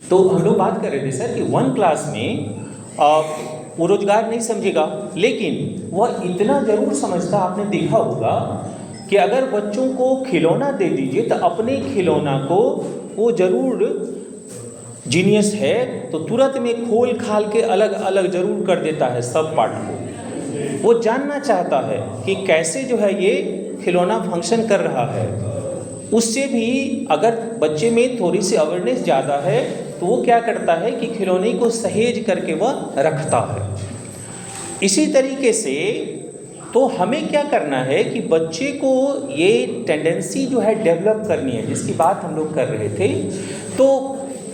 तो हम लोग बात कर रहे थे सर कि 1 क्लास में वो रोजगार नहीं समझेगा, लेकिन वह इतना जरूर समझता, आपने देखा होगा कि अगर बच्चों को खिलौना दे दीजिए तो अपने खिलौना को वो जरूर जीनियस है तो तुरंत में खोल खाल के अलग अलग जरूर कर देता है सब पार्ट को। वो जानना चाहता है कि कैसे जो है ये खिलौना फंक्शन कर रहा है। उससे भी अगर बच्चे में थोड़ी सी अवेयरनेस ज़्यादा है तो वो क्या करता है कि खिलौने को सहेज करके वह रखता है। इसी तरीके से तो हमें क्या करना है कि बच्चे को ये टेंडेंसी जो है डेवलप करनी है, जिसकी बात हम लोग कर रहे थे, तो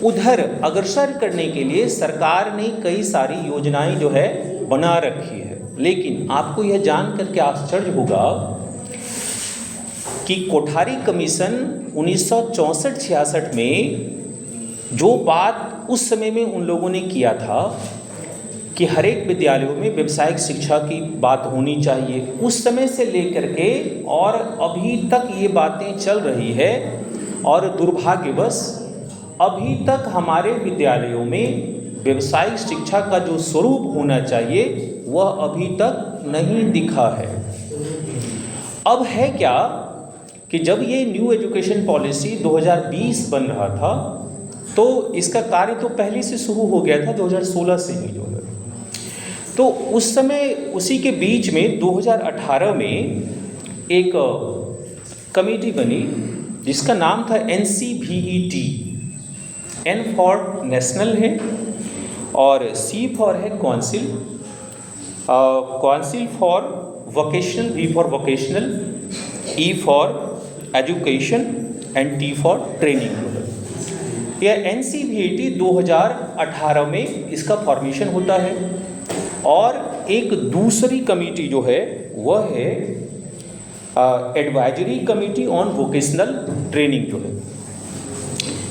उधर अग्रसर करने के लिए सरकार ने कई सारी योजनाएं जो है बना रखी है। लेकिन आपको यह जान करके आश्चर्य होगा कि कोठारी कमीशन 1964-66 में जो बात उस समय में उन लोगों ने किया था कि हर एक विद्यालयों में व्यावसायिक शिक्षा की बात होनी चाहिए, उस समय से लेकर के और अभी तक ये बातें चल रही है। और दुर्भाग्यवश अभी तक हमारे विद्यालयों में व्यावसायिक शिक्षा का जो स्वरूप होना चाहिए वह अभी तक नहीं दिखा है। अब है क्या कि जब ये न्यू एजुकेशन पॉलिसी 2020 बन रहा था तो इसका कार्य तो पहले से शुरू हो गया था, 2016 से ही जो है। तो उस समय उसी के बीच में 2018 में एक कमेटी बनी जिसका नाम था NCVET। N फॉर नेशनल है और C फॉर है council, council for vocational, V for vocational, E for education and T for training. यह NCVET 2018 में इसका फॉर्मेशन होता है। और एक दूसरी कमेटी जो है वह है advisory committee on vocational training जो है,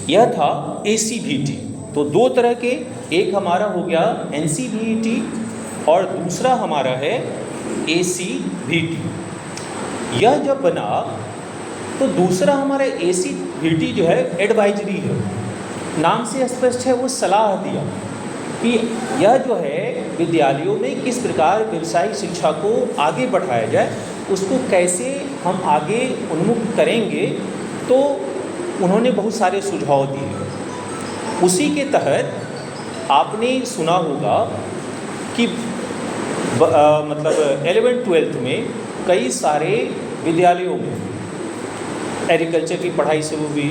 यह था ACVT। तो दो तरह के, एक हमारा हो गया NCVET और दूसरा हमारा है ACVT। यह जब बना तो दूसरा हमारा ACVT जो है एडवाइजरी है, नाम से स्पष्ट है, वो सलाह दिया कि यह जो है विद्यालयों में किस प्रकार व्यावसायिक शिक्षा को आगे बढ़ाया जाए, उसको कैसे हम आगे उन्मुख करेंगे। तो उन्होंने बहुत सारे सुझाव दिए। उसी के तहत आपने सुना होगा कि मतलब 11th-12th में कई सारे विद्यालयों में एग्रीकल्चर की पढ़ाई शुरू हुई,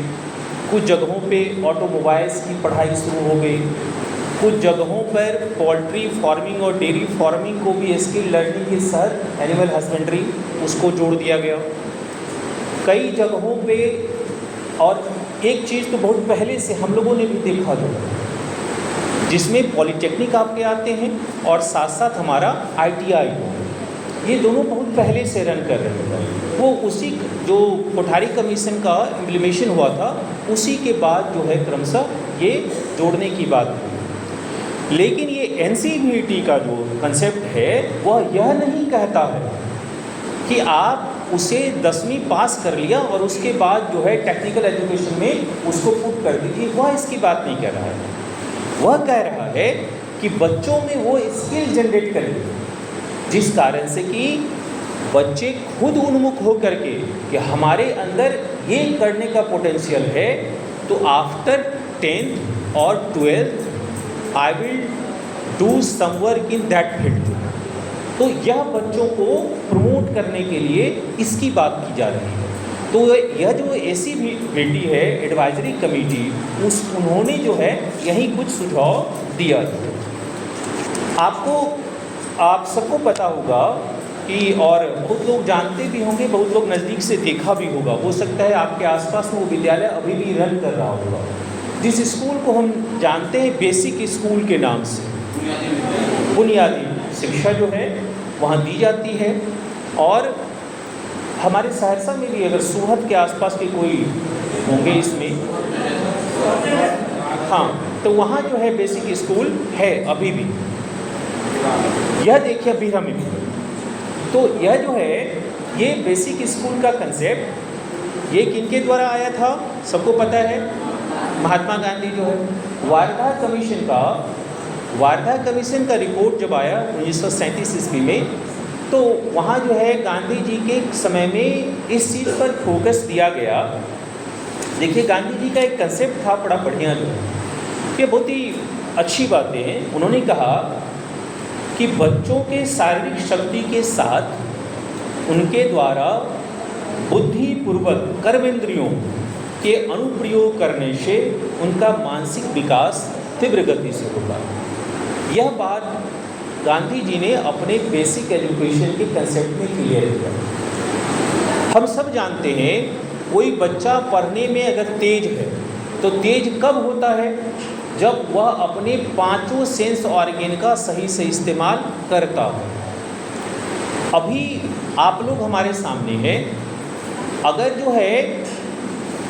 कुछ जगहों पे ऑटोमोबाइल्स की पढ़ाई शुरू हो गई, कुछ जगहों पर पोल्ट्री फार्मिंग और डेयरी फार्मिंग को भी स्किल लर्निंग के साथ एनिमल हस्बेंड्री उसको जोड़ दिया गया कई जगहों पे। और एक चीज़ तो बहुत पहले से हम लोगों ने भी देखा था, जिसमें पॉलिटेक्निक आपके आते हैं और साथ साथ हमारा ITI, ये दोनों बहुत पहले से रन कर रहे थे। वो उसी जो कोठारी कमीशन का इम्प्लीमेशन हुआ था उसी के बाद जो है क्रमशः ये जोड़ने की बात हुई। लेकिन ये NCVET का जो कंसेप्ट है वह यह नहीं कहता है कि आप उसे 10वीं पास कर लिया और उसके बाद जो है टेक्निकल एजुकेशन में उसको पुट कर दीजिए, वह इसकी बात नहीं कह रहा है। वह कह रहा है कि बच्चों में वो स्किल जनरेट करें, जिस कारण से कि बच्चे खुद उन्मुख हो करके कि हमारे अंदर ये करने का पोटेंशियल है, तो आफ्टर 10th और 12th I will do some work in that field. तो यह बच्चों को प्रमोट करने के लिए इसकी बात की जा रही है। तो यह जो ACVET है एडवाइजरी कमेटी, उन्होंने जो है यही कुछ सुझाव दिया है। आप सबको पता होगा कि, और बहुत लोग जानते भी होंगे, बहुत लोग नज़दीक से देखा भी होगा, हो सकता है आपके आसपास में वो विद्यालय अभी भी रन कर रहा होगा। जिस स्कूल को हम जानते हैं बेसिक स्कूल के नाम से, बुनियादी शिक्षा जो है वहाँ दी जाती है। और हमारे सहरसा में भी अगर सूहत के आसपास के कोई होंगे इसमें, हाँ, तो वहाँ जो है बेसिक स्कूल है अभी भी। यह देखिए बीरा में भी, तो यह जो है ये बेसिक स्कूल का कंसेप्ट ये किनके द्वारा आया था सबको पता है, महात्मा गांधी जो है वार्धा कमीशन का रिपोर्ट जब आया 1937 ईस्वी में, तो वहाँ जो है गांधी जी के समय में इस चीज़ पर फोकस दिया गया। देखिए गांधी जी का एक कंसेप्ट था बड़ा बढ़िया, ये बहुत ही अच्छी बातें हैं। उन्होंने कहा कि बच्चों के शारीरिक शक्ति के साथ उनके द्वारा बुद्धिपूर्वक कर्मेंद्रियों के अनुप्रयोग करने से उनका मानसिक विकास तीव्र गति से होगा। यह बात गांधी जी ने अपने बेसिक एजुकेशन के कंसेप्ट में क्लियर किया। हम सब जानते हैं कोई बच्चा पढ़ने में अगर तेज है तो तेज कब होता है? जब वह अपने पांचों सेंस ऑर्गन का सही से इस्तेमाल करता हो। अभी आप लोग हमारे सामने हैं, अगर जो है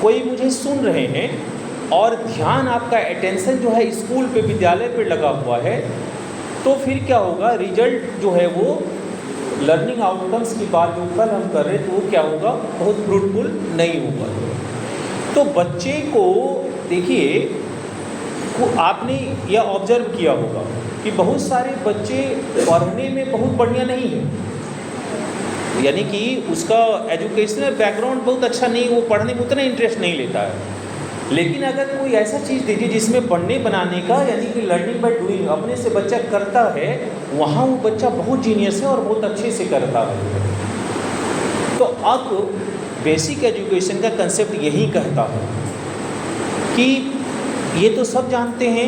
कोई मुझे सुन रहे हैं और ध्यान आपका अटेंशन जो है स्कूल पे विद्यालय पे लगा हुआ है, तो फिर क्या होगा? रिजल्ट जो है वो लर्निंग आउटकम्स की बात जो कल हम कर रहे थे वो क्या होगा? बहुत फ्रूटफुल नहीं होगा। तो बच्चे को देखिए, आपने यह ऑब्जर्व किया होगा कि बहुत सारे बच्चे पढ़ने में बहुत बढ़िया नहीं है, यानी कि उसका एजुकेशनल बैकग्राउंड बहुत अच्छा नहीं, वो पढ़ने में उतना इंटरेस्ट नहीं लेता है। लेकिन अगर कोई ऐसा चीज़ दीजिए जिसमें पढ़ने बनाने का, यानी कि लर्निंग बाय डूइंग, अपने से बच्चा करता है, वहाँ वो बच्चा बहुत जीनियस है और बहुत अच्छे से करता है। तो अब बेसिक एजुकेशन का कंसेप्ट यही कहता है कि ये तो सब जानते हैं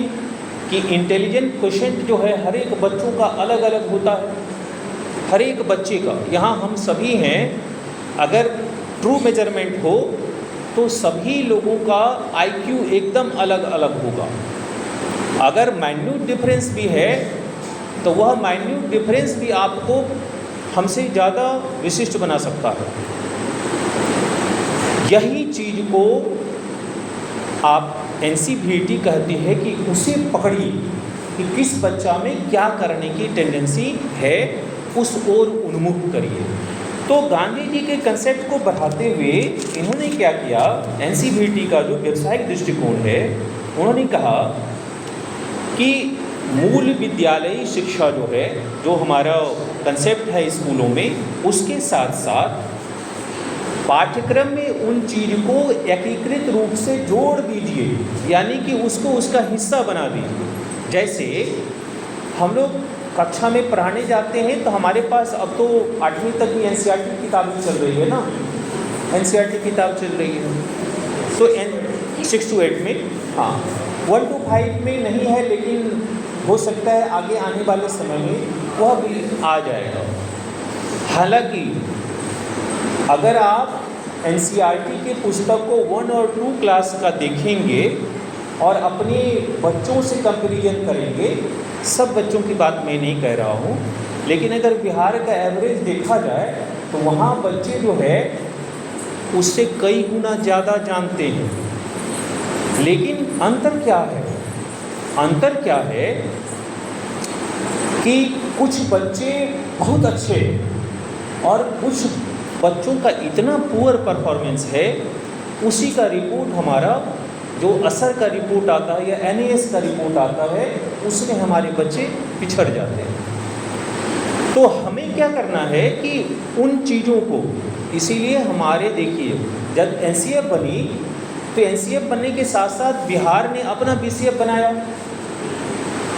कि इंटेलिजेंट क्वोशिएंट जो है हर एक बच्चों का अलग अलग होता है, हर एक बच्चे का। यहाँ हम सभी हैं, अगर ट्रू मेजरमेंट हो तो सभी लोगों का आईक्यू एकदम अलग अलग होगा। अगर माइन्यूट डिफरेंस भी है तो वह माइन्यूट डिफरेंस भी आपको हमसे ज़्यादा विशिष्ट बना सकता है। यही चीज़ को आप NCVT कहती है कि उसे पकड़िए कि किस बच्चा में क्या करने की टेंडेंसी है, उस ओर उन्मुख करिए। तो गांधी जी के कंसेप्ट को बढ़ाते हुए इन्होंने क्या किया? NCVT का जो व्यावसायिक दृष्टिकोण है, उन्होंने कहा कि मूल विद्यालयी शिक्षा जो है, जो हमारा कंसेप्ट है स्कूलों में, उसके साथ साथ पाठ्यक्रम में उन चीज़ को एकीकृत रूप से जोड़ दीजिए, यानी कि उसको उसका हिस्सा बना दीजिए। जैसे हम लोग कक्षा में पढ़ाने जाते हैं तो हमारे पास अब तो 8वीं तक भी NCERT की किताबें चल रही है ना, NCERT किताब चल रही है। तो 6 to 8 में, हाँ 1 to 5 में नहीं है, लेकिन हो सकता है आगे आने वाले समय में वह भी आ जाएगा। हालांकि अगर आप NCERT के पुस्तक को 1 और 2 क्लास का देखेंगे और अपने बच्चों से कंपैरिजन करेंगे, सब बच्चों की बात मैं नहीं कह रहा हूँ, लेकिन अगर बिहार का एवरेज देखा जाए तो वहाँ बच्चे जो है उससे कई गुना ज़्यादा जानते हैं। लेकिन अंतर क्या है? अंतर क्या है कि कुछ बच्चे बहुत अच्छे हैं और कुछ बच्चों का इतना पुअर परफॉर्मेंस है, उसी का रिपोर्ट हमारा जो असर का रिपोर्ट आता है या NAS का रिपोर्ट आता है, उसमें हमारे बच्चे पिछड़ जाते हैं। तो हमें क्या करना है कि उन चीज़ों को, इसीलिए हमारे देखिए जब NCF बनी तो NCF बनने के साथ साथ बिहार ने अपना BCF बनाया।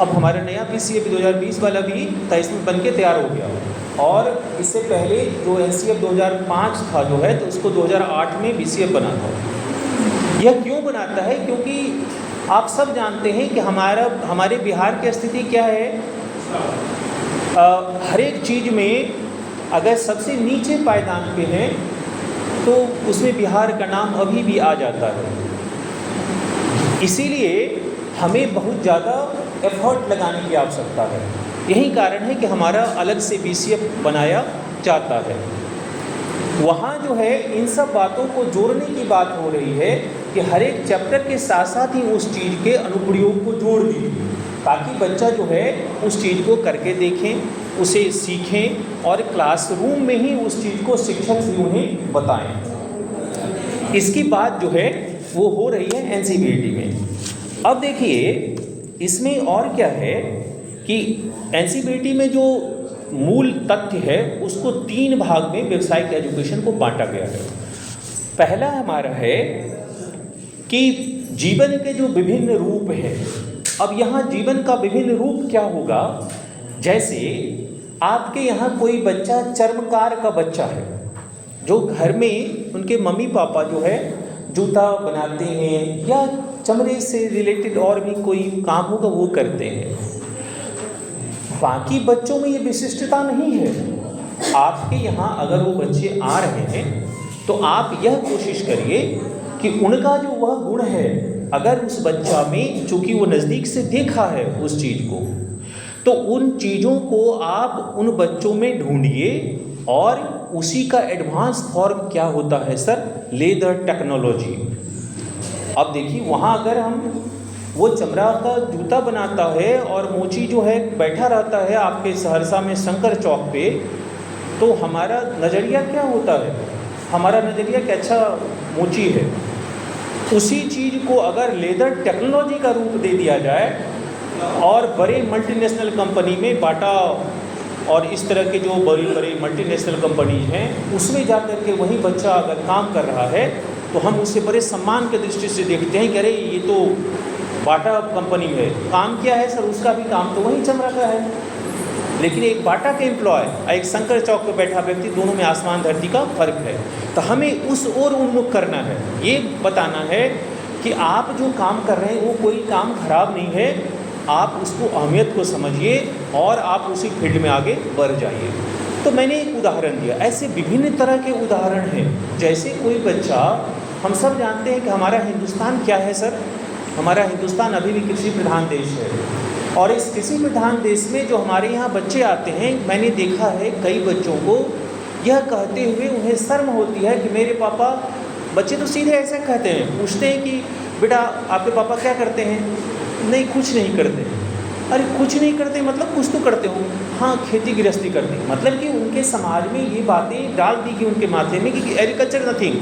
अब हमारा नया BCF 2020 वाला भी 23 में बन के तैयार हो गया, और इससे पहले जो NCF 2005 था जो है, तो उसको 2008 में BCF बना था। यह क्यों बनाता है? क्योंकि आप सब जानते हैं कि हमारे बिहार की स्थिति क्या है। हर एक चीज़ में अगर सबसे नीचे पायदान पे हैं तो उसमें बिहार का नाम अभी भी आ जाता है। इसीलिए हमें बहुत ज़्यादा एफर्ट लगाने की आवश्यकता है। यही कारण है कि हमारा अलग से BCF बनाया जाता है। वहाँ जो है इन सब बातों को जोड़ने की बात हो रही है कि हर एक चैप्टर के साथ साथ ही उस चीज़ के अनुप्रयोग को जोड़ दीजिए, ताकि बच्चा जो है उस चीज़ को करके देखें, उसे सीखें और क्लासरूम में ही उस चीज़ को शिक्षक भी उन्हें बताएं। इसकी बात जो है वो हो रही है एनसीईआरटी में। अब देखिए इसमें और क्या है कि एनसीईआरटी में जो मूल तथ्य है उसको 3 भाग में व्यावसायिक एजुकेशन को बांटा गया है। पहला हमारा है कि जीवन के जो विभिन्न रूप हैं। अब यहाँ जीवन का विभिन्न रूप क्या होगा, जैसे आपके यहाँ कोई बच्चा चर्मकार का बच्चा है, जो घर में उनके मम्मी पापा जो है जूता बनाते हैं या चमड़े से रिलेटेड और भी कोई काम होगा वो करते हैं। बाकी बच्चों में ये विशिष्टता नहीं है। आपके यहाँ अगर वो बच्चे आ रहे हैं तो आप यह कोशिश करिए कि उनका जो वह गुण है, अगर उस बच्चा में, चूँकि वो नज़दीक से देखा है उस चीज़ को, तो उन चीज़ों को आप उन बच्चों में ढूंढिए और उसी का एडवांस फॉर्म क्या होता है सर, लेदर टेक्नोलॉजी। अब देखिए वहाँ अगर हम वो चमड़ा का जूता बनाता है और मोची जो है बैठा रहता है आपके सहरसा में शंकर चौक पे, तो हमारा नज़रिया क्या होता है, हमारा नज़रिया कि अच्छा मोची है। उसी चीज़ को अगर लेदर टेक्नोलॉजी का रूप दे दिया जाए और बड़े मल्टीनेशनल कंपनी में बाटा और इस तरह के जो बड़ी बड़ी मल्टीनेशनल कंपनीज हैं उसमें जा कर के वही बच्चा अगर काम कर रहा है तो हम उसे बड़े सम्मान के दृष्टि से देखते हैं कि अरे ये तो बाटा कंपनी है। काम क्या है सर, उसका भी काम तो वही चमड़ा का है। लेकिन एक बाटा के एम्प्लॉय और एक शंकर चौक पर बैठा व्यक्ति, दोनों में आसमान धरती का फर्क है। तो हमें उस ओर उन्मुख करना है, ये बताना है कि आप जो काम कर रहे हैं वो कोई काम खराब नहीं है, आप उसको अहमियत को समझिए और आप उसी फील्ड में आगे बढ़ जाइए। तो मैंने एक उदाहरण दिया, ऐसे विभिन्न तरह के उदाहरण हैं। जैसे कोई बच्चा, हम सब जानते हैं कि हमारा हिंदुस्तान क्या है सर, हमारा हिंदुस्तान अभी भी कृषि प्रधान देश है और इस कृषि प्रधान देश में जो हमारे यहाँ बच्चे आते हैं, मैंने देखा है कई बच्चों को यह कहते हुए उन्हें शर्म होती है कि मेरे पापा, बच्चे तो सीधे ऐसे कहते हैं, पूछते हैं कि बेटा आपके पापा क्या करते हैं, नहीं कुछ नहीं करते। अरे कुछ नहीं करते मतलब कुछ तो करते हो, हाँ खेती गृहस्थी करते हैं। मतलब कि उनके समाज में ये बातें डाल दी कि उनके माथे में कि एग्रीकल्चर नथिंग।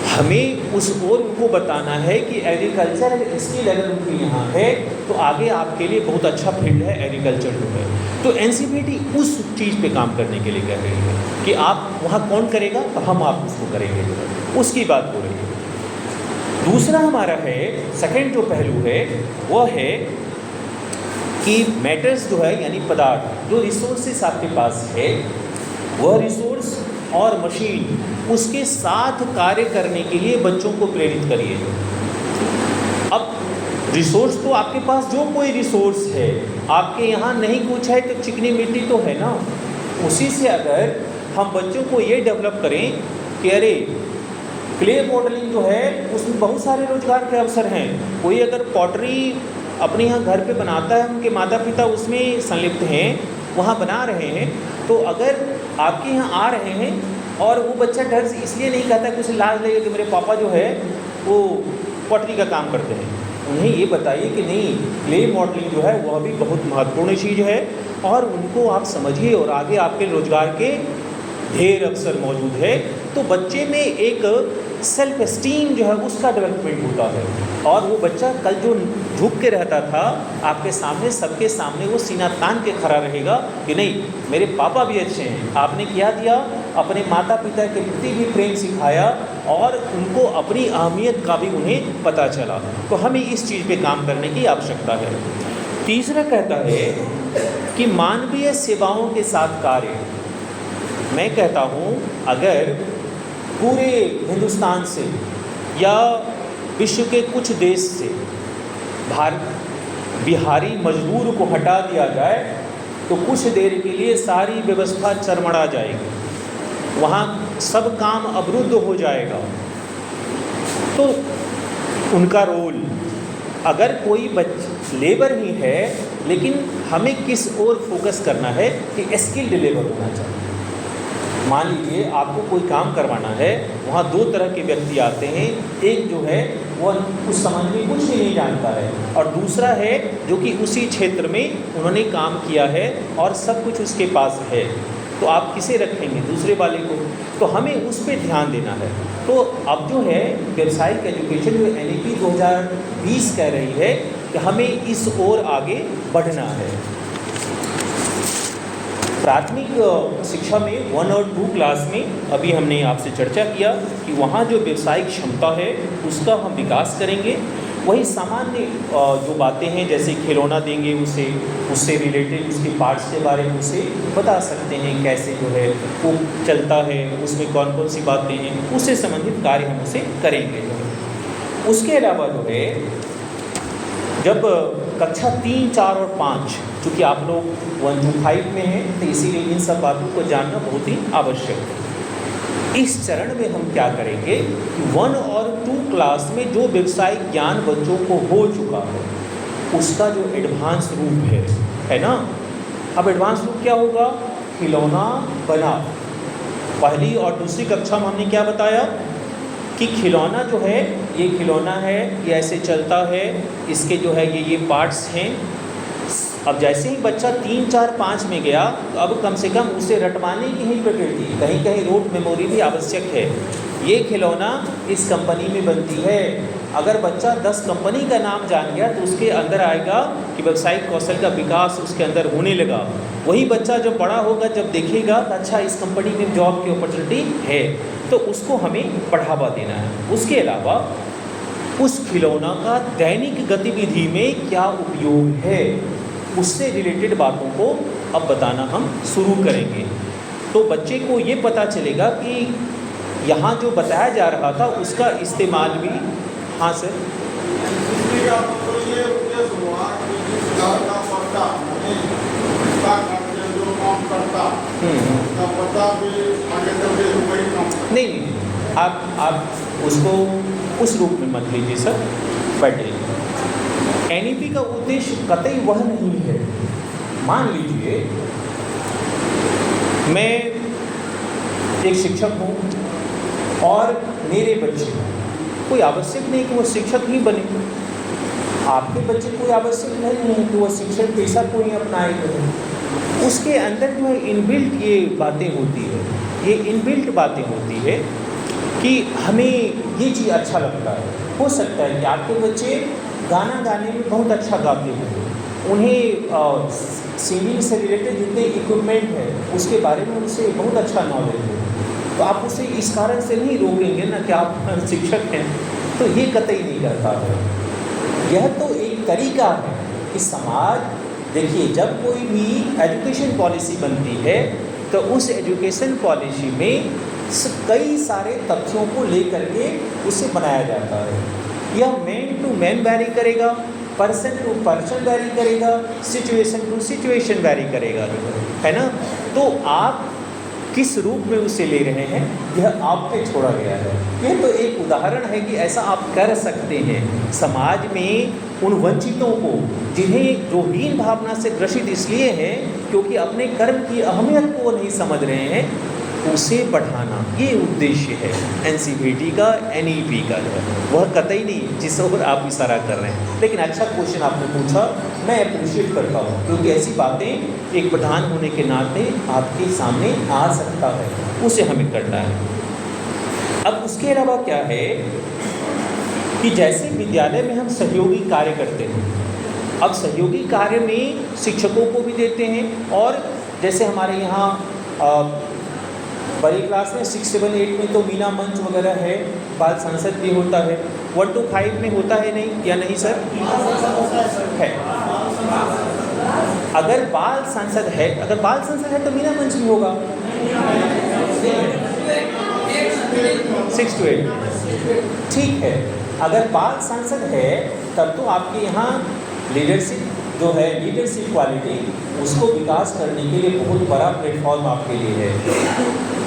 हमें उस ओर उनको बताना है कि एग्रीकल्चर स्किल अगर उनके यहाँ है तो आगे आपके लिए बहुत अच्छा फील्ड है एग्रीकल्चर जो है। तो एनसीईआरटी उस चीज़ पे काम करने के लिए कह रही है कि आप वहाँ कौन करेगा तो हम आप उसको करेंगे, उसकी बात हो रही है। दूसरा हमारा है, सेकंड जो पहलू है वह है कि मैटर्स जो है यानी पदार्थ, जो रिसोर्सेस आपके पास है वह रिसोर्स और मशीन, उसके साथ कार्य करने के लिए बच्चों को प्रेरित करिए। अब रिसोर्स तो आपके पास जो कोई रिसोर्स है, आपके यहाँ नहीं कुछ है तो चिकनी मिट्टी तो है ना, उसी से अगर हम बच्चों को ये डेवलप करें कि अरे क्ले मॉडलिंग जो है उसमें बहुत सारे रोजगार के अवसर हैं। कोई अगर पॉटरी अपने यहाँ घर पे बनाता है, उनके माता पिता उसमें संलिप्त हैं, वहाँ बना रहे हैं, तो अगर आपके यहाँ आ रहे हैं और वो बच्चा डर से इसलिए नहीं कहता कि उसे लाज लगेगा कि मेरे पापा जो है वो पॉटरी का काम करते हैं, उन्हें ये बताइए कि नहीं, क्ले मॉडलिंग जो है वह भी बहुत महत्वपूर्ण चीज़ है और उनको आप समझिए और आगे आपके रोजगार के ढेर अवसर मौजूद है। तो बच्चे में एक सेल्फ एस्टीम जो है उसका डेवलपमेंट होता है और वो बच्चा कल जो झुक के रहता था आपके सामने, सबके सामने वो सीना तान के खड़ा रहेगा कि नहीं मेरे पापा भी अच्छे हैं, आपने क्या दिया, अपने माता पिता के प्रति भी प्रेम सिखाया और उनको अपनी अहमियत का भी उन्हें पता चला। तो हमें इस चीज़ पे काम करने की आवश्यकता है। तीसरा कहता है कि मानवीय सेवाओं के साथ कार्य। मैं कहता हूँ अगर पूरे हिंदुस्तान से या विश्व के कुछ देश से बिहारी मजदूर को हटा दिया जाए तो कुछ देर के लिए सारी व्यवस्था चरमरा जाएगी, वहाँ सब काम अवरुद्ध हो जाएगा। तो उनका रोल, अगर कोई लेबर ही है लेकिन हमें किस ओर फोकस करना है कि स्किल्ड लेबर होना चाहिए। मान लीजिए आपको कोई काम करवाना है, वहाँ 2 तरह के व्यक्ति आते हैं, एक जो है वह उस संबंध में कुछ भी नहीं जानता है और दूसरा है जो कि उसी क्षेत्र में उन्होंने काम किया है और सब कुछ उसके पास है। तो आप किसे रखेंगे? दूसरे वाले को। तो हमें उस पर ध्यान देना है। तो अब जो है व्यावसायिक एजुकेशन जो NEP 2020 कह रही है कि हमें इस ओर आगे बढ़ना है। प्राथमिक शिक्षा में 1 और 2 क्लास में अभी हमने आपसे चर्चा किया कि वहाँ जो व्यावसायिक क्षमता है उसका हम विकास करेंगे। वही सामान्य जो बातें हैं जैसे खिलौना देंगे उसे, उससे रिलेटेड उसके पार्ट्स के बारे में उसे बता सकते हैं, कैसे जो है वो चलता है, उसमें कौन कौन सी बातें हैं, उससे संबंधित कार्य हम उसे करेंगे। उसके अलावा जो है जब कक्षा 3, 4 और 5, चूँकि आप लोग 1 to 5 में हैं तो इसीलिए इन सब बातों को जानना बहुत ही आवश्यक है। इस चरण में हम क्या करेंगे, 1 और 2 क्लास में जो व्यावसायिक ज्ञान बच्चों को हो चुका है उसका जो एडवांस रूप है ना। अब एडवांस रूप क्या होगा? खिलौना बना। पहली और दूसरी कक्षा में हमने क्या बताया कि खिलौना जो है ये खिलौना है, ये ऐसे चलता है, इसके जो है ये पार्ट्स हैं। अब जैसे ही बच्चा 3, 4, 5 में गया तो अब कम से कम उसे रटवाने की ही प्रकृति, कहीं कहीं रोट मेमोरी भी आवश्यक है। ये खिलौना इस कंपनी में बनती है। अगर बच्चा 10 कंपनी का नाम जान गया तो उसके अंदर आएगा कि व्यावसायिक कौशल का विकास उसके अंदर होने लगा। वही बच्चा जब बड़ा होगा, जब देखेगा तो अच्छा इस कंपनी में जॉब की अपॉर्चुनिटी है, तो उसको हमें बढ़ावा देना है। उसके अलावा उस खिलौना का दैनिक गतिविधि में क्या उपयोग है, उससे रिलेटेड बातों को अब बताना हम शुरू करेंगे। तो बच्चे को ये पता चलेगा कि यहाँ जो बताया जा रहा था उसका इस्तेमाल भी। हाँ सर। नहीं, आप उसको उस रूप में मत लीजिए सर, बैठिए। NEP का उद्देश्य कतई वह नहीं है। मान लीजिए मैं एक शिक्षक हूँ और मेरे बच्चे, कोई आवश्यक नहीं कि वो शिक्षक ही बने। आपके बच्चे कोई आवश्यक नहीं है कि वो शिक्षक पेशा को ही अपनाए करें। उसके अंदर जो है इनबिल्ट ये बातें होती है, ये इनबिल्ट बातें होती है कि हमें ये चीज़ अच्छा लगता है। हो सकता है कि आपके बच्चे गाना गाने में बहुत अच्छा गाते हैं, उन्हें सिंगिंग से रिलेटेड जितने इक्विपमेंट है उसके बारे में उनसे बहुत अच्छा नॉलेज है, तो आप उसे इस कारण से नहीं रोकेंगे ना कि आप शिक्षक हैं, तो ये कतई नहीं करता है। यह तो एक तरीका है कि समाज, देखिए जब कोई भी एजुकेशन पॉलिसी बनती है तो उस एजुकेशन पॉलिसी में कई सारे तथ्यों को लेकर के उसे बनाया जाता है। यह मैन टू मैन वैरी करेगा, पर्सन टू पर्सन वैरी करेगा, सिचुएशन टू सिचुएशन वैरी करेगा, है ना। तो आप किस रूप में उसे ले रहे हैं यह आप पे छोड़ा गया है। यह तो एक उदाहरण है कि ऐसा आप कर सकते हैं। समाज में उन वंचितों को, जिन्हें जो हीन भावना से ग्रसित इसलिए हैं क्योंकि अपने कर्म की अहमियत को वो नहीं समझ रहे हैं, उसे बढ़ाना, ये उद्देश्य है NCVT का, NEP का है। वह कतई नहीं जिस ओर आप इशारा कर रहे हैं। लेकिन अच्छा क्वेश्चन आपने पूछा, मैं अप्रिशिएट करता हूँ, क्योंकि ऐसी बातें एक प्रधान होने के नाते आपके सामने आ सकता है, उसे हमें करना है। अब उसके अलावा क्या है कि जैसे विद्यालय में हम सहयोगी कार्य करते हैं, अब सहयोगी कार्य में शिक्षकों को भी देते हैं, और जैसे हमारे यहाँ बड़ी क्लास में 6, 7, 8 में तो मीना मंच वगैरह है, बाल संसद भी होता है। 1 to 5 में होता है नहीं, या नहीं सर? है। अगर बाल संसद है तो मीना मंच भी होगा। 6 to 8 ठीक है। अगर बाल संसद है तब तो आपके यहाँ लीडरशिप जो है, लीडरशिप क्वालिटी, उसको विकास करने के लिए बहुत बड़ा प्लेटफॉर्म आपके लिए है।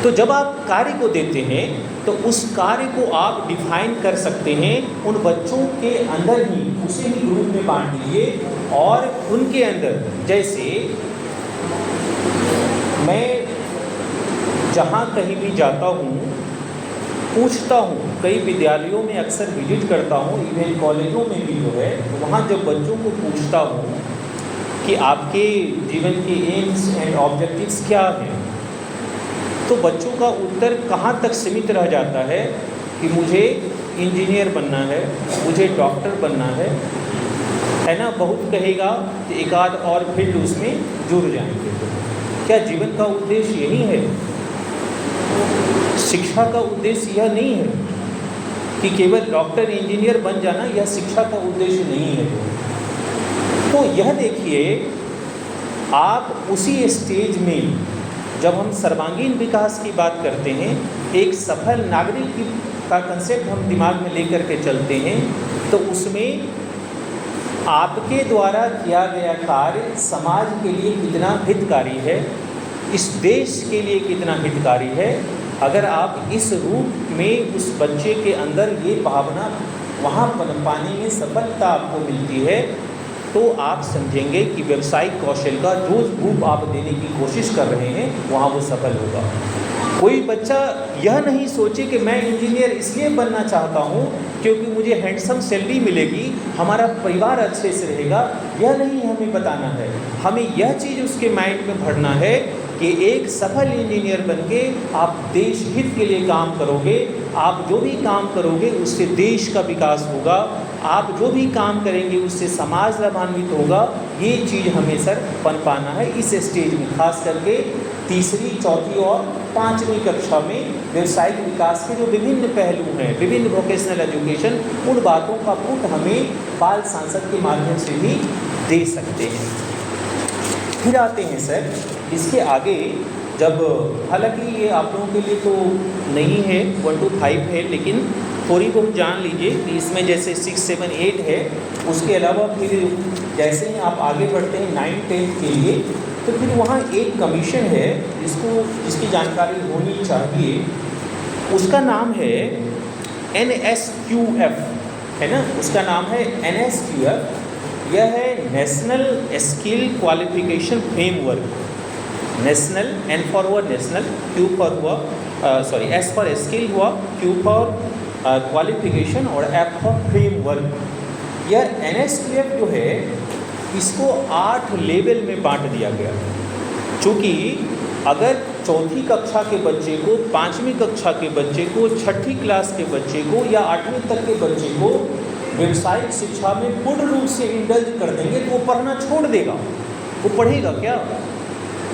तो जब आप कार्य को देते हैं तो उस कार्य को आप डिफाइन कर सकते हैं उन बच्चों के अंदर ही, उसे ही ग्रुप में बांट दीजिए, और उनके अंदर, जैसे मैं जहाँ कहीं भी जाता हूँ, पूछता हूँ, कई विद्यालयों में अक्सर विजिट करता हूँ, इवन कॉलेजों में भी जो है, वहाँ जब बच्चों को पूछता हूँ कि आपके जीवन के एम्स एंड ऑब्जेक्टिव्स क्या हैं, तो बच्चों का उत्तर कहाँ तक सीमित रह जाता है कि मुझे इंजीनियर बनना है, मुझे डॉक्टर बनना है ना। बहुत कहेगा कि एक आध और फील्ड उसमें जुड़ जाएंगे। क्या जीवन का उद्देश्य यही है? शिक्षा का उद्देश्य यह नहीं है कि केवल डॉक्टर इंजीनियर बन जाना, यह शिक्षा का उद्देश्य नहीं है। तो यह देखिए, आप उसी स्टेज में जब हम सर्वांगीण विकास की बात करते हैं, एक सफल नागरिक का कंसेप्ट हम दिमाग में लेकर के चलते हैं, तो उसमें आपके द्वारा किया गया कार्य समाज के लिए कितना हितकारी है, इस देश के लिए कितना हितकारी है। अगर आप इस रूप में उस बच्चे के अंदर ये भावना वहाँ पाने में सफलता आपको मिलती है, तो आप समझेंगे कि व्यावसायिक कौशल का जो रूप आप देने की कोशिश कर रहे हैं वहाँ वो सफल होगा। कोई बच्चा यह नहीं सोचे कि मैं इंजीनियर इसलिए बनना चाहता हूँ क्योंकि मुझे हैंडसम सैलरी मिलेगी, हमारा परिवार अच्छे से रहेगा, यह नहीं हमें बताना है। हमें यह चीज़ उसके माइंड में भरना है कि एक सफल इंजीनियर बनके आप देश हित के लिए काम करोगे। आप जो भी काम करोगे उससे देश का विकास होगा, आप जो भी काम करेंगे उससे समाज लाभान्वित होगा। ये चीज़ हमें सर पाना है इस स्टेज में, खास करके तीसरी, चौथी और पाँचवीं कक्षा में व्यावसायिक विकास के जो विभिन्न पहलू हैं, विभिन्न वोकेशनल एजुकेशन, उन बातों का पुट हमें बाल सांसद के माध्यम से भी दे सकते हैं। फिर आते हैं सर इसके आगे, जब हालांकि ये आप लोगों के लिए तो नहीं है, 1 to 5 है, लेकिन थोड़ी बहुत जान लीजिए कि इसमें जैसे 6, 7, 8 है, उसके अलावा फिर जैसे ही आप आगे बढ़ते हैं 9, 10 के लिए, तो फिर वहाँ एक कमीशन है जिसकी जानकारी होनी चाहिए। उसका नाम है NSQF, है ना, उसका नाम है NSQF। यह है national skill qualification framework. National, N for हुआ नेशनल, Q फॉर हुआ S फॉर स्किल हुआ, Q फॉर क्वालिफिकेशन और F फॉर फ्रेमवर्क। यह NSQF जो है इसको 8 लेवल में बांट दिया गया। चूँकि अगर चौथी कक्षा के बच्चे को, 5वीं कक्षा के बच्चे को, 6ठी क्लास के बच्चे को या 8वीं तक के बच्चे को व्यावसायिक शिक्षा में पूर्ण रूप से इंडल्ज कर देंगे तो वो पढ़ना छोड़ देगा। वो पढ़ेगा क्या?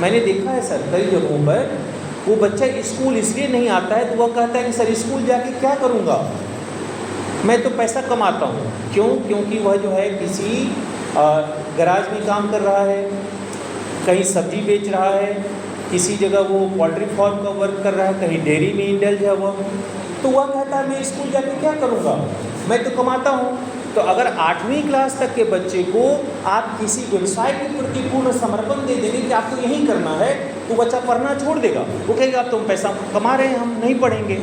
मैंने देखा है सर कई जगहों पर वो बच्चा स्कूल इसलिए नहीं आता है तो वह कहता है कि सर स्कूल जाके क्या करूँगा, मैं तो पैसा कमाता हूँ। क्यों? क्योंकि वह जो है किसी गराज में काम कर रहा है, कहीं सब्जी बेच रहा है, किसी जगह वो पोल्ट्री फार्म का वर्क कर रहा है, कहीं डेयरी में इंडल्ज है वो, तो वह कहता है मैं स्कूल जाके क्या करूँगा, मैं तो कमाता हूँ। तो अगर 8वीं क्लास तक के बच्चे को आप किसी व्यवसाय के प्रति पूर्ण समर्पण दे देंगे कि आपको यही करना है, तो बच्चा पढ़ना छोड़ देगा। वो कहेगा आप तुम पैसा कमा रहे हैं, हम नहीं पढ़ेंगे।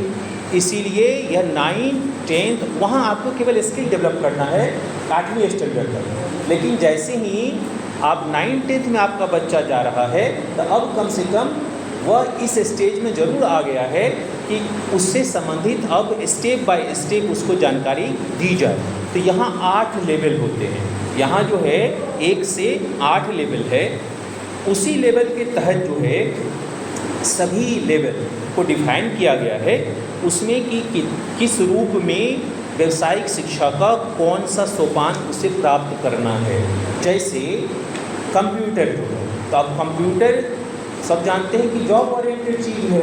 इसीलिए यह 9, 10 वहाँ आपको केवल स्किल डेवलप करना है 8वीं स्टैंडर्ड तक। लेकिन जैसे ही आप 9, 10 में आपका बच्चा जा रहा है तो अब कम से कम वह इस स्टेज में ज़रूर आ गया है कि उससे संबंधित अब स्टेप बाय स्टेप उसको जानकारी दी जाए। तो यहाँ 8 लेवल होते हैं। यहाँ जो है 1 से 8 लेवल है। उसी लेवल के तहत जो है सभी लेवल को डिफाइन किया गया है, उसमें कि किस रूप में व्यावसायिक शिक्षा का कौन सा सोपान उसे प्राप्त करना है। जैसे कंप्यूटर जो है, तो आप कंप्यूटर सब जानते हैं कि जॉब ओरिएंटेड चीज़ है,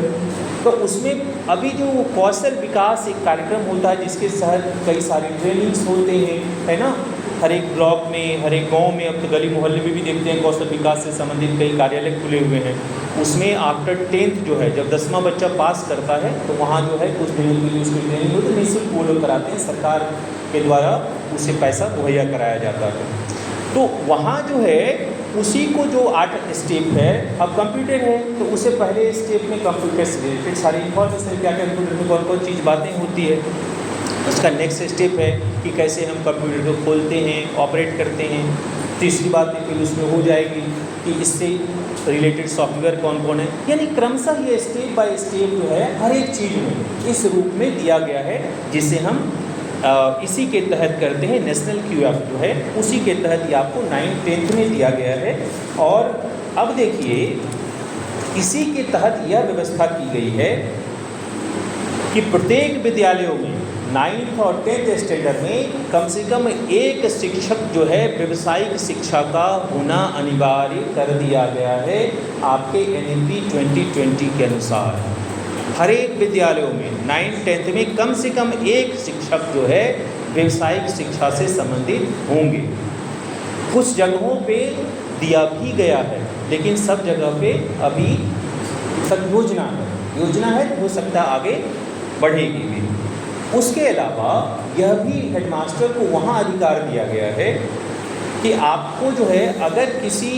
तो उसमें अभी जो कौशल विकास एक कार्यक्रम होता है जिसके तहत कई सारे ट्रेनिंग्स होते हैं, है ना, हर एक ब्लॉक में, हर एक गांव में, अब तो गली मोहल्ले में भी देखते हैं कौशल विकास से संबंधित कई कार्यालय खुले हुए हैं। उसमें आफ्टर 10th जो है, जब 10वां बच्चा पास करता है तो वहाँ जो है कुछ दिनों के लिए उसकी ट्रेनिंग होती है, निःशुल्क वो लोग कराते हैं, सरकार के द्वारा उसे पैसा मुहैया कराया जाता है। तो वहाँ जो है उसी को जो 8 स्टेप है, अब कंप्यूटर है तो उसे पहले स्टेप में कंप्यूटर से रिलेटेड सारी इन्फॉर्मेशन, क्या क्या कंप्यूटर में कौन कौन चीज़ बातें होती है। उसका नेक्स्ट स्टेप है कि कैसे हम कंप्यूटर को खोलते हैं, ऑपरेट करते हैं। तीसरी बात फिर उसमें हो जाएगी कि इससे रिलेटेड सॉफ्टवेयर कौन कौन है। यानी क्रमशः ये स्टेप बाय स्टेप जो है हर एक चीज़ में इस रूप में दिया गया है, जिसे हम इसी के तहत करते हैं। नेशनल QF जो है उसी के तहत ये आपको 9, 10 में दिया गया है। और अब देखिए इसी के तहत यह व्यवस्था की गई है कि प्रत्येक विद्यालयों में 9th और 10th स्टैंडर्ड में कम से कम एक शिक्षक जो है व्यावसायिक शिक्षा का होना अनिवार्य कर दिया गया है आपके NEP 2020 के अनुसार। हर एक विद्यालयों में 9th 10th में कम से कम एक शिक्षक जो है व्यावसायिक शिक्षा से संबंधित होंगे। कुछ जगहों पे दिया भी गया है, लेकिन सब जगह पे अभी तक योजना है तो हो सकता है आगे बढ़ेगी भी। उसके अलावा यह भी हेडमास्टर को वहाँ अधिकार दिया गया है कि आपको जो है अगर किसी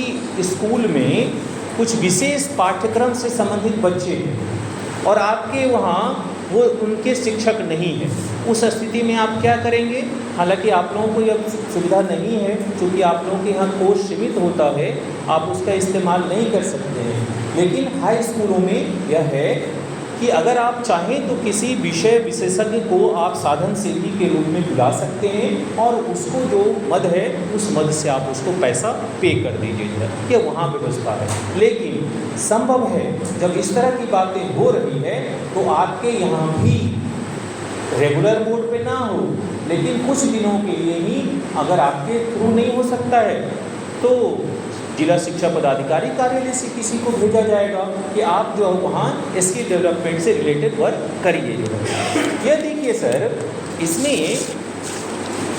स्कूल में कुछ विशेष पाठ्यक्रम से संबंधित बच्चे हैं और आपके वहाँ वो उनके शिक्षक नहीं हैं, उस स्थिति में आप क्या करेंगे? हालांकि आप लोगों को यह सुविधा नहीं है, क्योंकि आप लोगों के यहाँ कोर्स सीमित होता है, आप उसका इस्तेमाल नहीं कर सकते हैं। लेकिन हाई स्कूलों में यह है कि अगर आप चाहें तो किसी विषय विशेषज्ञ को आप साधन सेवी के रूप में बुला सकते हैं और उसको जो मद है उस मद से आप उसको पैसा पे कर दीजिएगा, ये वहाँ व्यवस्था है। लेकिन संभव है जब इस तरह की बातें हो रही है तो आपके यहाँ भी रेगुलर मोड पे ना हो, लेकिन कुछ दिनों के लिए ही अगर आपके थ्रू नहीं हो सकता है तो जिला शिक्षा पदाधिकारी कार्यालय से किसी को भेजा जाएगा कि आप जो वहाँ स्किल डेवलपमेंट से रिलेटेड वर्क करिए। यह देखिए सर, इसमें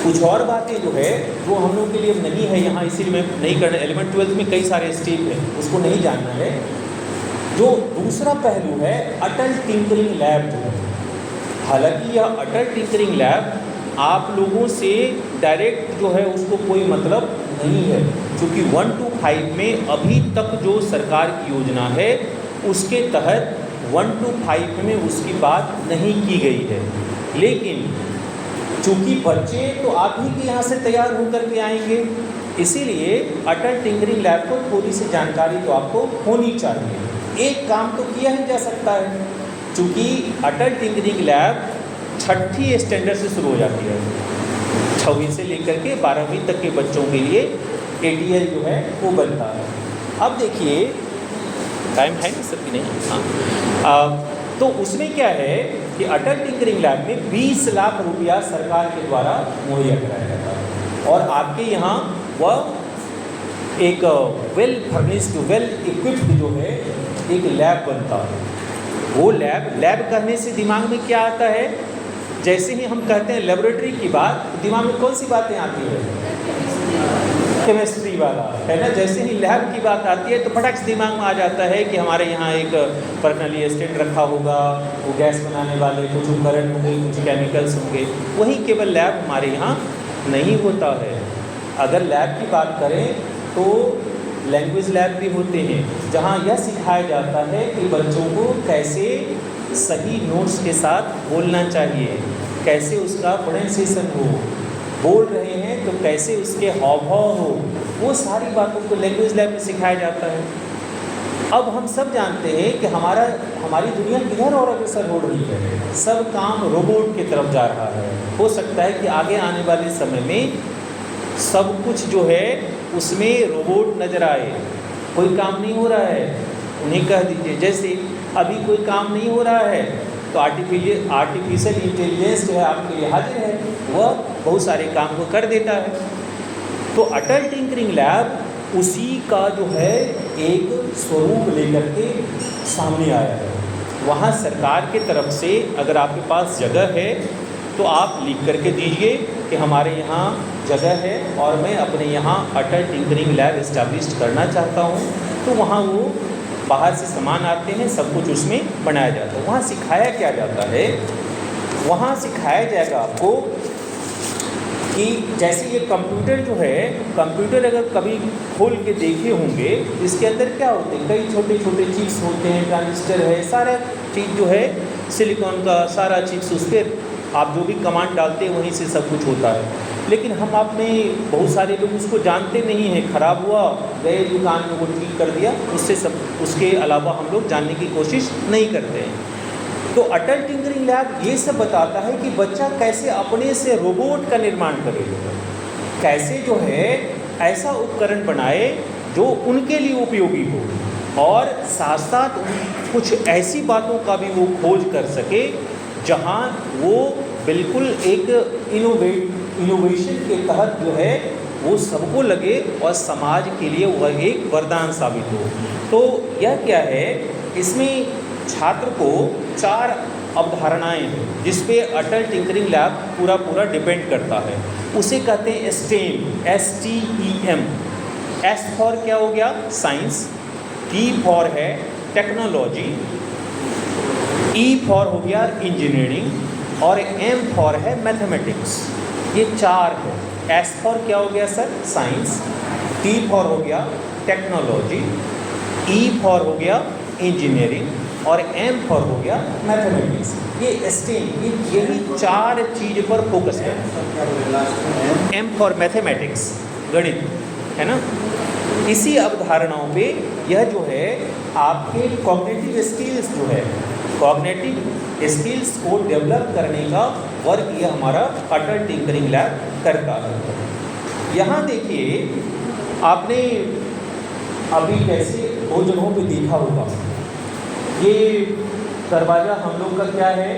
कुछ और बातें जो है वो हम लोग के लिए नहीं है यहाँ, इसीलिए मैं नहीं करना। 11th 12th में कई सारे स्टेप हैं, उसको नहीं जानना है। जो दूसरा पहलू है अटल टिंकरिंग लैब जो है, हालांकि यह अटल टिंकरिंग लैब आप लोगों से डायरेक्ट जो है उसको कोई मतलब नहीं है, क्योंकि 1 to 5 में अभी तक जो सरकार की योजना है उसके तहत 1 to 5 में उसकी बात नहीं की गई है। लेकिन चूँकि बच्चे तो आप ही के यहाँ से तैयार होकर के आएंगे, इसीलिए अटल टिंकरिंग लैब को थोड़ी सी जानकारी तो आपको होनी चाहिए। एक काम तो किया ही जा सकता है, चूँकि अटल टिंकरिंग लैब 6ठी स्टैंडर्ड से शुरू हो जाती है, 6वीं से लेकर के 12वीं तक के बच्चों के लिए ATL जो है वो बनता है। अब देखिए टाइम है ना सर कि नहीं? हाँ, तो उसमें क्या है कि अटल टिंकरिंग लैब में 20 लाख रुपया सरकार के द्वारा मुहैया कराया जाता है और आपके यहाँ वह एक वेल फर्निश्ड वेल इक्विप्ड जो है एक लैब बनता है। वो लैब कहने से दिमाग में क्या आता है? जैसे ही हम कहते हैं लेबोरेटरी की बात, दिमाग में कौन सी बातें आती है? केमिस्ट्री वाला है ना। जैसे ही लैब की बात आती है तो फटक से दिमाग में आ जाता है कि हमारे यहाँ एक पर्सनली असिस्टेंट रखा होगा, वो गैस बनाने वाले कुछ उपकरण होंगे, कुछ केमिकल्स होंगे। वही केवल लैब हमारे यहाँ नहीं होता है। अगर लैब की बात करें तो लैंग्वेज लैब भी होते हैं, जहाँ यह सिखाया जाता है कि बच्चों को कैसे सही नोट्स के साथ बोलना चाहिए, कैसे उसका प्रोनाउंसिएशन हो, बोल रहे हैं तो कैसे उसके हाव भाव हो, वो सारी बातों को लैंग्वेज लैब में सिखाया जाता है। अब हम सब जानते हैं कि हमारी दुनिया किधर और अग्रसर हो रही है, सब काम रोबोट की तरफ जा रहा है। हो सकता है कि आगे आने वाले समय में सब कुछ जो है उसमें रोबोट नज़र आए। कोई काम नहीं हो रहा है उन्हें कह दीजिए, जैसे अभी कोई काम नहीं हो रहा है तो आर्टिफिशियल इंटेलिजेंस जो है आपके लिए हाजिर है, वह बहुत सारे काम को कर देता है। तो अटल टिंकरिंग लैब उसी का जो है एक स्वरूप लेकर के सामने आया है। वहाँ सरकार के तरफ से अगर आपके पास जगह है तो आप लिख करके दीजिए कि हमारे यहाँ जगह है और मैं अपने यहाँ अटल टिंकरिंग लैब इस्टेब्लिश करना चाहता हूँ। तो वहाँ वो बाहर से सामान आते हैं, सब कुछ उसमें बनाया जाता है। वहाँ सिखाया क्या जाता है? वहाँ सिखाया जाएगा आपको कि जैसे ये कंप्यूटर जो है, कंप्यूटर अगर कभी खोल के देखे होंगे, इसके अंदर क्या होते हैं? कई छोटे छोटे चिप्स होते हैं, ट्रांजिस्टर है, सारा चीज़ जो है सिलिकॉन का सारा चिप्स, उस पर आप जो भी कमांड डालते हैं वहीं से सब कुछ होता है। लेकिन हम आपने बहुत सारे लोग उसको जानते नहीं हैं, ख़राब हुआ गए दुकान में वो ठीक कर दिया, उससे सब उसके अलावा हम लोग जानने की कोशिश नहीं करते हैं। तो अटल टिंकरिंग लैब ये सब बताता है कि बच्चा कैसे अपने से रोबोट का निर्माण करे, कैसे जो है ऐसा उपकरण बनाए जो उनके लिए उपयोगी हो। और साथ साथ कुछ ऐसी बातों का भी वो खोज कर सके जहाँ वो बिल्कुल एक इनोवेशन के तहत जो है वो सबको लगे और समाज के लिए वह एक वरदान साबित हो। तो यह क्या है, इसमें छात्र को 4 अवधारणाएं हैं जिस पे अटल टिंकरिंग लैब पूरा डिपेंड करता है। उसे कहते हैं STEM, STEM। S फॉर क्या हो गया, साइंस, T फॉर है टेक्नोलॉजी, E फॉर हो गया इंजीनियरिंग और M फॉर है मैथमेटिक्स। ये 4 है। S फॉर क्या हो गया सर, साइंस, T फॉर हो गया टेक्नोलॉजी, E फॉर हो गया इंजीनियरिंग और M फॉर हो गया मैथमेटिक्स। ये STEM, यही 4 चीज़ पर फोकस है। M फॉर मैथमेटिक्स, गणित, है ना। इसी अवधारणाओं पे यह जो है आपके कॉग्निटिव स्किल्स जो है, कॉग्निटिव स्किल्स को डेवलप करने का वर्क ये हमारा अटल टिंकरिंग लैब करता है। यहाँ देखिए, आपने अभी कैसे 2 जगहों पे देखा होगा, ये दरवाज़ा हम लोग का क्या है,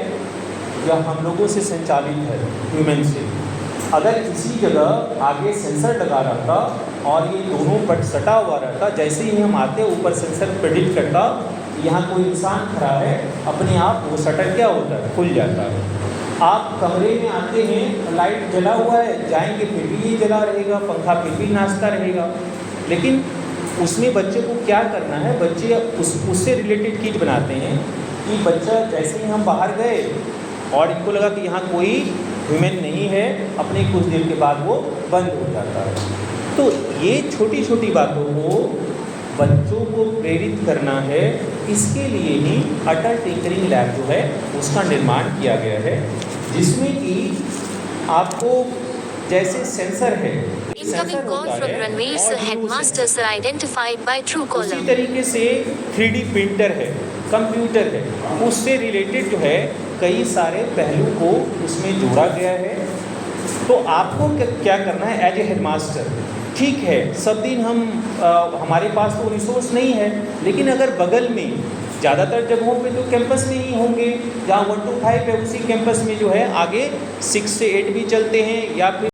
या हम लोगों से संचालित है, ह्यूमन से। अगर इसी जगह आगे सेंसर लगा रहता और ये दोनों पट सटा हुआ रहता, जैसे ही हम आते ऊपर सेंसर प्रेडिक्ट करता यहाँ कोई इंसान खड़ा है, अपने आप वो शटर क्या होता है, खुल जाता है। आप कमरे में आते हैं, लाइट जला हुआ है, जाएंगे फिर भी ये जला रहेगा, पंखा फिर भी नाचता रहेगा। लेकिन उसमें बच्चे को क्या करना है, बच्चे उससे रिलेटेड चीज़ बनाते हैं कि बच्चा जैसे ही हम बाहर गए और इनको लगा कि यहाँ कोई ह्यूमन नहीं है, अपने कुछ देर के बाद वो बंद हो जाता है। तो ये छोटी छोटी बातों को बच्चों को प्रेरित करना है, इसके लिए ही अटल टिंकरिंग लैब जो है उसका निर्माण किया गया है, जिसमें कि आपको जैसे सेंसर है, Incoming call from Ranveer sir, headmaster sir, identified by Truecaller. उसी तरीके से 3D प्रिंटर है, कंप्यूटर है, उससे रिलेटेड जो है कई सारे पहलू को उसमें जोड़ा गया है। तो आपको क्या करना है एज ए हेडमास्टर, ठीक है सब दिन हमारे पास तो रिसोर्स नहीं है, लेकिन अगर बगल में ज़्यादातर जगहों पे तो कैंपस में ही होंगे, जहाँ 1 to 5 है उसी कैंपस में जो है आगे 6 से 8 भी चलते हैं, या फिर